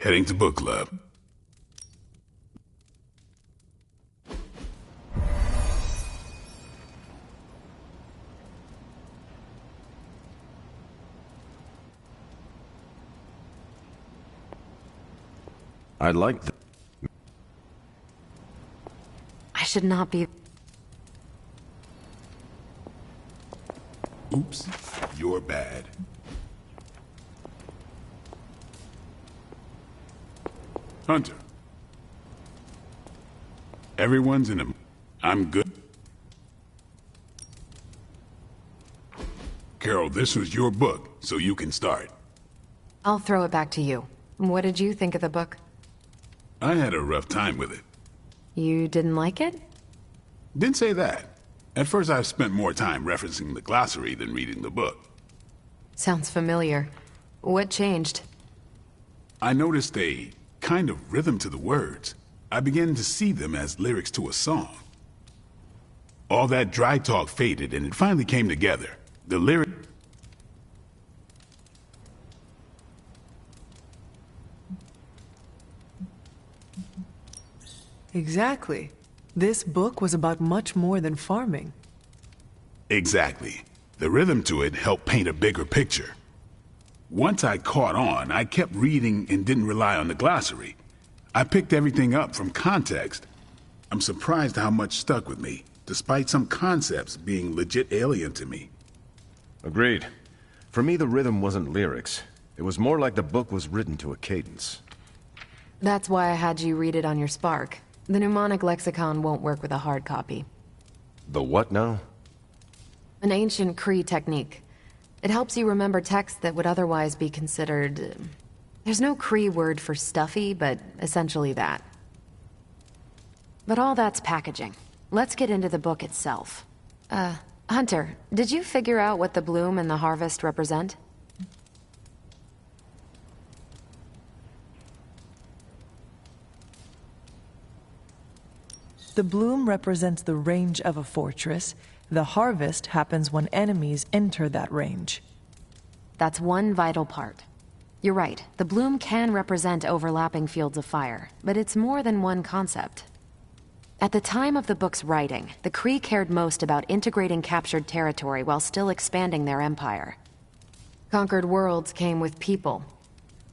Heading to book club. I like I should not be... Oops, you're bad. Hunter. Everyone's in a... I'm good. Carol, this was your book, so you can start. I'll throw it back to you. What did you think of the book? I had a rough time with it. You didn't like it? Didn't say that. At first I spent more time referencing the glossary than reading the book. Sounds familiar. What changed? I noticed a kind of rhythm to the words. I began to see them as lyrics to a song. All that dry talk faded and it finally came together. The lyric... Exactly. This book was about much more than farming. Exactly. The rhythm to it helped paint a bigger picture. Once I caught on, I kept reading and didn't rely on the glossary. I picked everything up from context. I'm surprised how much stuck with me, despite some concepts being legit alien to me. Agreed. For me, the rhythm wasn't lyrics. It was more like the book was written to a cadence. That's why I had you read it on your Spark. The mnemonic lexicon won't work with a hard copy. The what now? An ancient Cree technique. It helps you remember text that would otherwise be considered... There's no Cree word for stuffy, but essentially that. But all that's packaging. Let's get into the book itself. Hunter, did you figure out what the bloom and the harvest represent? The bloom represents the range of a fortress. The harvest happens when enemies enter that range. That's one vital part. You're right, the bloom can represent overlapping fields of fire, but it's more than one concept. At the time of the book's writing, the Kree cared most about integrating captured territory while still expanding their empire. Conquered worlds came with people.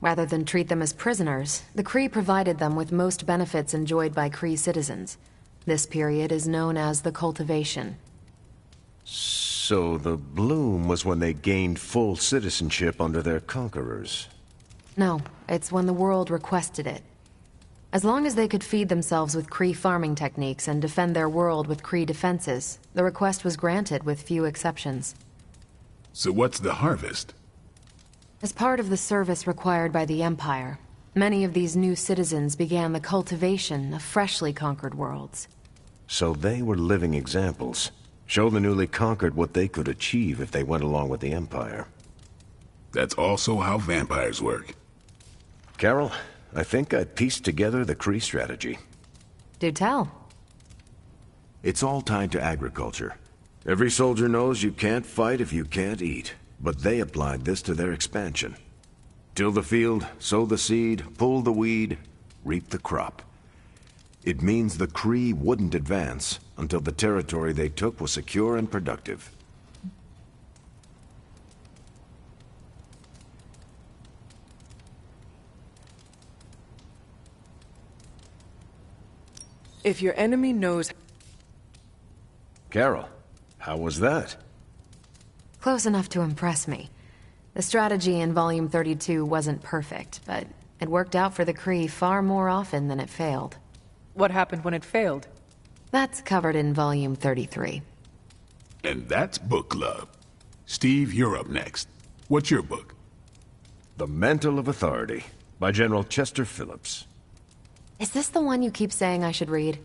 Rather than treat them as prisoners, the Kree provided them with most benefits enjoyed by Kree citizens. This period is known as the cultivation. So the bloom was when they gained full citizenship under their conquerors. No, it's when the world requested it. As long as they could feed themselves with Kree farming techniques and defend their world with Kree defenses, the request was granted with few exceptions. So what's the harvest? As part of the service required by the Empire, many of these new citizens began the cultivation of freshly conquered worlds. So they were living examples. Show the newly conquered what they could achieve if they went along with the Empire. That's also how vampires work. Carol, I think I pieced together the Kree strategy. Do tell. It's all tied to agriculture. Every soldier knows you can't fight if you can't eat, but they applied this to their expansion. Till the field, sow the seed, pull the weed, reap the crop. It means the Kree wouldn't advance until the territory they took was secure and productive. If your enemy knows... Carol, how was that? Close enough to impress me. The strategy in Volume 32 wasn't perfect, but it worked out for the Kree far more often than it failed. What happened when it failed? That's covered in Volume 33. And that's book club. Steve, you're up next. What's your book? The Mantle of Authority, by General Chester Phillips. Is this the one you keep saying I should read?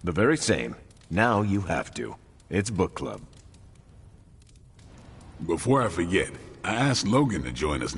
The very same. Now you have to. It's book club. Before I forget, I asked Logan to join us.